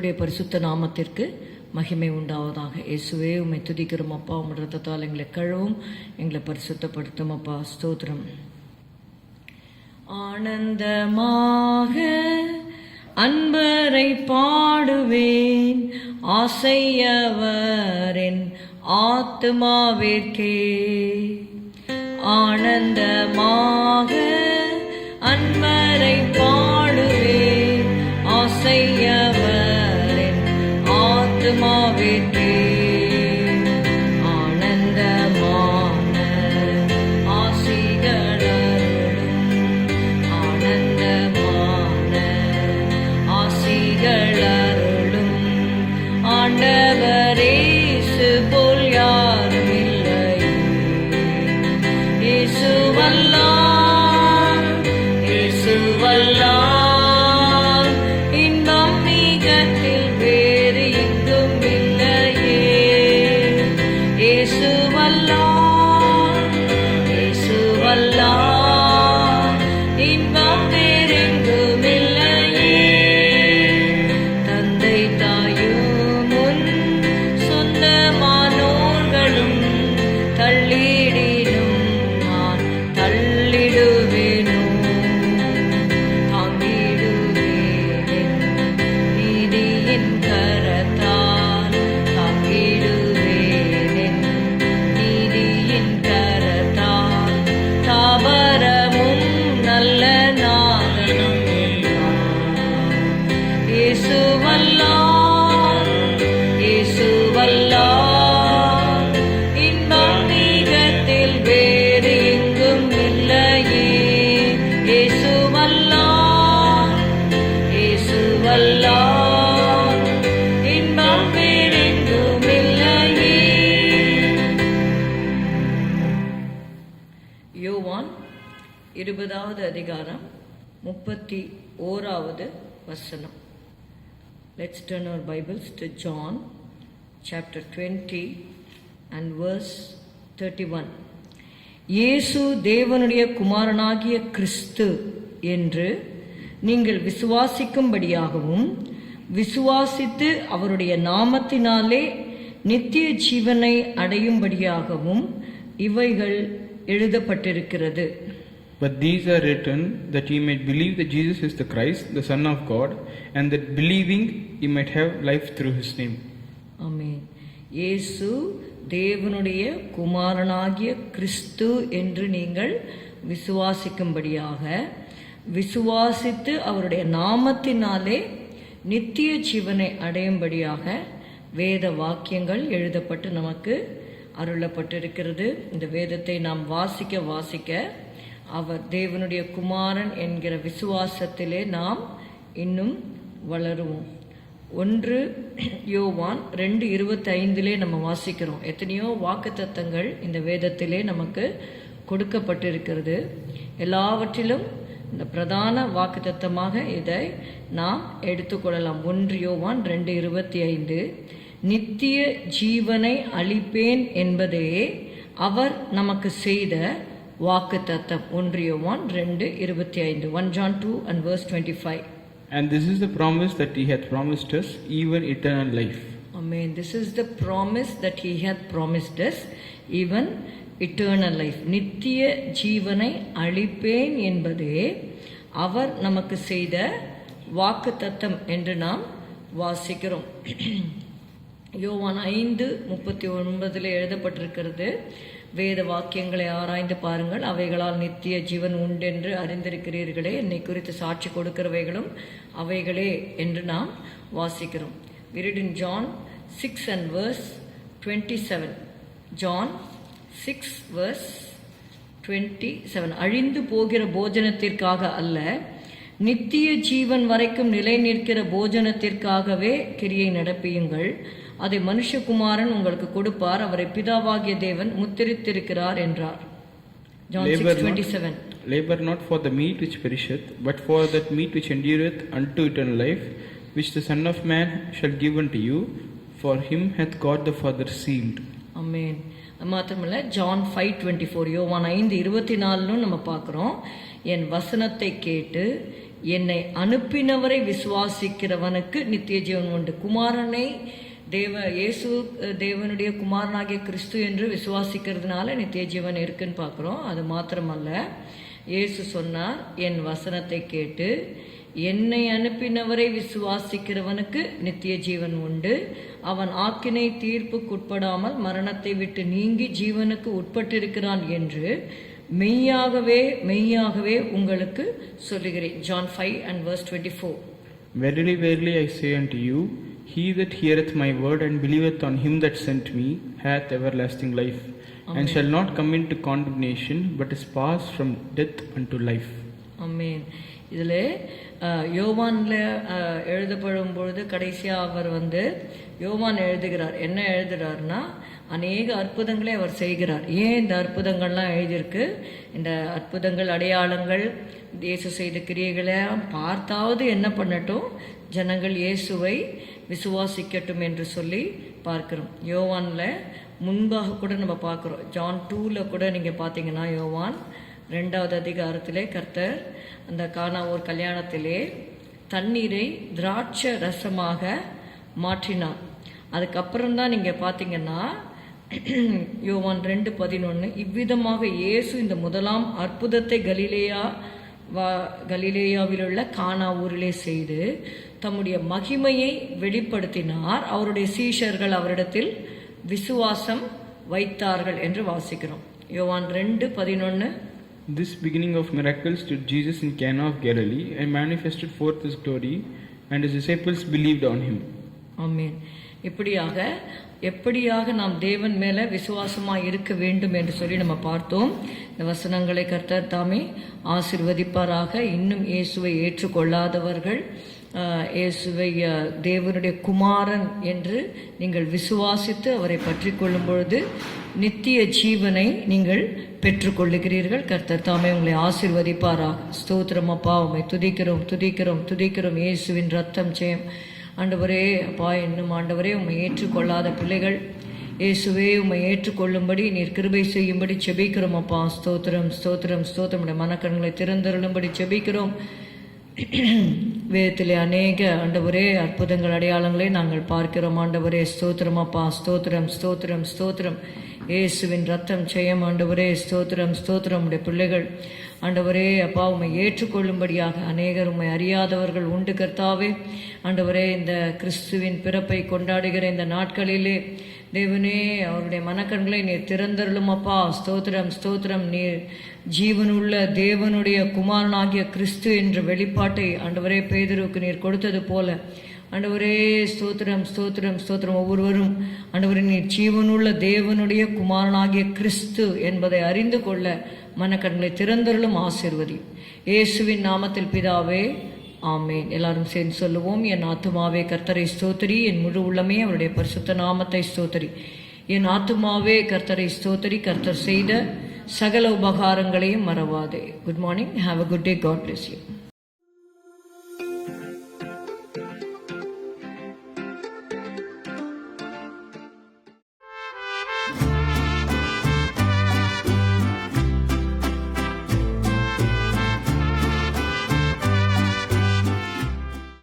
கர்த்தருடைய பரிசுத்த நாமத்திற்கு மகிமை உண்டாவதாக. இயேசுவே உம்மை துதிக்கிறோம் அப்பா. உம்முடைய இரத்தத்தால் எங்களை கழுவும், எங்களை பரிசுத்தப்படுத்தும் அப்பா. ஸ்தோத்திரம். ஆனந்தமாக அன்பரை பாடுவேன், ஆசையவரின் ஆத்துமாவிற்கே. ஆனந்தமாக அன்பரை பாடுவேன், ஆசையவரின் ஆத்துமாவிற்கே. ஆனந்தமான ஆசிகளருளும், ஆனந்தமான ஆசிகளருளும். ஆண்டவரே இயேசு போல் யாரும் இல்லை, இயேசுவல்லால், இயேசுவல்லால் இன்பம் மிகத்தில் வேறு எங்கும் இல்லையே. இயேசுவல்லால், இயேசுவல்லால் இன்பம் வேறெங்கும் இல்லையே. தந்தை தாயும் முன் சொந்தமானோர்களும் தள்ளிடினும் நான் தள்ளிடுவேனோ. தாங்கிடுவேன் நீதியின் கரத்தால், தாங்கிடுவேன் நீதியின் கரத்தால். தாவரமும் நல்ல நாதனும் இயேசுவல்லால், இயேசுவல்லால் இன்பம் மிகத்தில் வேறு எங்கும் இல்லையே. இயேசுவல்லால், இயேசுவல்லால் இன்பம் வேறெங்கும் இல்லையே. யோவான் 20வது அதிகாரம் 31வது வசனம். Let's turn our Bibles to John chapter 20 and verse 31. இயேசு தேவனுடைய குமாரனாகிய கிறிஸ்து என்று நீங்கள் விசுவாசிக்கும்படியாகவும், விசுவாசித்து அவருடைய நாமத்தினாலே நித்திய ஜீவனை அடையும்படியாகவும் இவைகள் எழுதப்பட்டிருக்கிறது. But these are written that ye might believe that Jesus is the Christ, the Son of God, and that believing ye might have life through his name. ஆமென். இயேசு தேவனுடைய குமாரனாகிய கிறிஸ்து என்று நீங்கள் விசுவாசிக்கும்படியாக, விசுவாசித்து அவருடைய நாமத்தினாலே நித்திய ஜீவனை அடையும்படியாக வேத வாக்கியங்கள் எழுதப்பட்டு நமக்கு அருளப்பட்டிருக்கிறது. இந்த வேதத்தை நாம் வாசிக்க அவர் தேவனுடைய குமாரன் என்கிற விசுவாசத்திலே நாம் இன்னும் வளருவோம். 1 யோவான் 2:25 நம்ம வாசிக்கிறோம். எத்தனையோ வாக்குத்தத்தங்கள் இந்த வேதத்திலே நமக்கு கொடுக்கப்பட்டிருக்கிறது. எல்லாவற்றிலும் இந்த பிரதான வாக்குத்தத்தமாக இதை நாம் எடுத்துக்கொள்ளலாம். 1 யோவான் 2:25, நித்திய ஜீவனை அளிப்பேன் என்பதே அவர் நமக்கு செய்த வாக்குத்தத்தம். 1 யோவான் 2:25. 1 John 2 and verse 25. And this is the promise that he hath promised us, even eternal life. Amen. This is the promise that he hath promised us, even eternal life. நித்திய ஜீவனை அளிப்பேன் என்பதே அவர் நமக்கு செய்த வாக்குத்தத்தம் என்று நாம் வாசிக்கிறோம். யோவான் 5:39 எழுதப்பட்டிருக்கிறது. வேத வாக்கியங்களை ஆராய்ந்து பாருங்கள், அவைகளால் நித்திய ஜீவன் உண்டென்று அறிந்திருக்கிறீர்களே, என்னை குறித்து சாட்சி கொடுக்கிறவைகளும் அவைகளே என்று நாம் வாசிக்கிறோம். We read in John 6 and verse 27. John 6 verse 27. அழிந்து போகிற போஜனத்திற்காக அல்ல, நித்திய ஜீவன் வரைக்கும் நிலை நிற்கிற போஜனத்திற்காகவே கிரியை நடப்பியுங்கள். அதை மனுஷகுமாரன் உங்களுக்கு கொடுப்பார், அவரை பிதாவாகிய தேவன் முத்திரித்திருக்கிறார் என்றார். John 6:27. Labor not for the meat which perisheth, but for that meat which endureth unto eternal life, which the Son of Man shall give unto you, for him hath God the Father sealed. Amen. மாத்திரமல்ல, John 5:24, யோவான் 5:24 நம்ம பார்க்குறோம். என் வசனத்தை கேட்டு என்னை அனுப்பினவரை விசுவாசிக்கிறவனுக்கு நித்திய ஜீவன் உண்டு. குமாரனை இயேசு தேவனுடைய குமாரனாகிய கிறிஸ்து என்று விசுவாசிக்கிறதுனால நித்திய ஜீவன் இருக்குன்னு பார்க்குறோம். அது மாத்திரமல்ல, இயேசு சொன்னார், என் வசனத்தை கேட்டு என்னை அனுப்பினவரை விசுவாசிக்கிறவனுக்கு நித்திய ஜீவன் உண்டு. அவன் ஆக்கினை தீர்ப்புக்குட்படாமல் மரணத்தை விட்டு நீங்கி ஜீவனுக்கு உட்பட்டிருக்கிறான் என்று மெய்யாகவே மெய்யாகவே உங்களுக்கு சொல்லுகிறேன். John 5:24. Verily, verily, I say unto you, he that heareth my word and believeth on him that sent me hath everlasting life, and shall not come into condemnation, but is passed from death unto life. Amen. இதில் யோவானில் எழுதப்படும் பொழுது கடைசியாக அவர் யோவான் எழுதுகிறார். என்ன எழுதுகிறார்னா, அநேக அற்புதங்களை அவர் செய்கிறார். ஏன் இந்த அற்புதங்கள்லாம் எழுதியிருக்கு? இந்த அற்புதங்கள், அடையாளங்கள், இயேசு செய்த கிரியைகளை பார்த்தாவது என்ன பண்ணட்டும், ஜனங்கள் இயேசுவை விசுவாசிக்கட்டும் என்று சொல்லி பார்க்கிறோம். யோவானில் முன்பாக கூட நம்ம பார்க்குறோம். John 2 கூட நீங்கள் பார்த்தீங்கன்னா, யோவான் 2வது அதிகாரத்திலே கர்த்தர் அந்த கானாவூர் கல்யாணத்திலே தண்ணீரை திராட்சை ரசமாக மாற்றினார். அதுக்கப்புறம்தான் நீங்கள் பார்த்தீங்கன்னா யோவான் 2:11, இவ்விதமாக இயேசு இந்த முதலாம் அற்புதத்தை கலிலேயாவிலுள்ள கானா ஊரிலே செய்து தம்முடைய மகிமையை வெளிப்படுத்தினார். அவருடைய சீஷர்கள் அவரிடத்தில் விசுவாசம் வைத்தார்கள் என்று வாசிக்கிறோம். யோவான் 2:11. This beginning of miracles did Jesus in Cana of Galilee, and manifested forth his glory, and his disciples believed on him. ஆமென். எப்படியாக நாம் தேவன் மேலே விசுவாசமாக இருக்க வேண்டும் என்று சொல்லி நம்ம பார்த்தோம். இந்த வசனங்களை கர்த்தர் தாமே ஆசீர்வதிப்பாராக. இன்னும் இயேசுவை ஏற்றுக்கொள்ளாதவர்கள், இயேசுவை தேவனுடைய குமாரன் என்று நீங்கள் விசுவாசித்து அவரை பற்றி கொள்ளும் பொழுது நித்திய ஜீவனை நீங்கள் பெற்றுக்கொள்ளுகிறீர்கள். கர்த்தர் தாமே உங்களை ஆசீர்வதிப்பாராக. ஸ்தோத்திரம் அப்பா, உம்மை துதிக்கிறோம் துதிக்கிறோம் துதிக்கிறோம். இயேசுவின் ரத்தம் ஜெயம். ஆண்டவரே அப்பா, இன்னும் ஆண்டவரே உம்மை ஏற்றுக்கொள்ளாத பிள்ளைகள் இயேசுவே உம்மை ஏற்றுக்கொள்ளும்படி நீர் கிருபை செய்யும்படி செபிக்கிறோம் அப்பா. ஸ்தோத்திரம் ஸ்தோத்திரம் ஸ்தோத்திரம். மனக்கண்களை திறந்தருளும்படி செபிக்கிறோம். வேதத்திலே அநேக ஆண்டவரே அற்புதங்கள், அடையாளங்களை நாங்கள் பார்க்கிறோம் ஆண்டவரே. ஸ்தோத்திரம் அப்பா. ஸ்தோத்திரம் ஸ்தோத்திரம் ஸ்தோத்திரம். இயேசுவின் ரத்தம் ஜெயம் ஆண்டவரே. ஸ்தோத்திரம் ஸ்தோத்திரம். உடைய பிள்ளைகள் ஆண்டவரே அப்பா உம்மை ஏற்றுக்கொள்ளும்படியாக அநேகர் உம்மை அறியாதவர்கள் உண்டு கர்த்தாவே. ஆண்டவரே, இந்த கிறிஸ்துவின் பிறப்பை கொண்டாடுகிற இந்த நாட்களிலே தேவனே அவருடைய மனக்கண்களை நீர் திறந்தருளும் அப்பா. ஸ்தோத்திரம் ஸ்தோத்திரம். நீர் ஜீவனுள்ள தேவனுடைய குமாரனாகிய கிறிஸ்து என்ற வெளிப்பாட்டை ஆண்டவரே பேதுருவுக்கு நீர் கொடுத்தது போல ஆண்டவரே ஸ்தோத்திரம் ஸ்தோத்திரம் ஸ்தோத்திரம். ஒவ்வொருவரும் ஆண்டவரே நீர் ஜீவனுள்ள தேவனுடைய குமாரனாகிய கிறிஸ்து என்பதை அறிந்து கொள்ள மனக்கண்களை திறந்தருளும், ஆசீர்வதி. இயேசுவின் நாமத்தில் பிதாவே, ஆமேன். எல்லாரும் சேர்ந்து சொல்லுவோம். என் ஆத்துமாவே கர்த்தரை ஸ்தோத்திரி, என் முழு உள்ளமே அவருடைய பரிசுத்த நாமத்தை ஸ்தோத்திரி. என் ஆத்துமாவே கர்த்தரை ஸ்தோத்திரி, கர்த்தர் செய்த சகல உபகாரங்களையும் மறவாதே. Good morning. Have a good day. God bless you.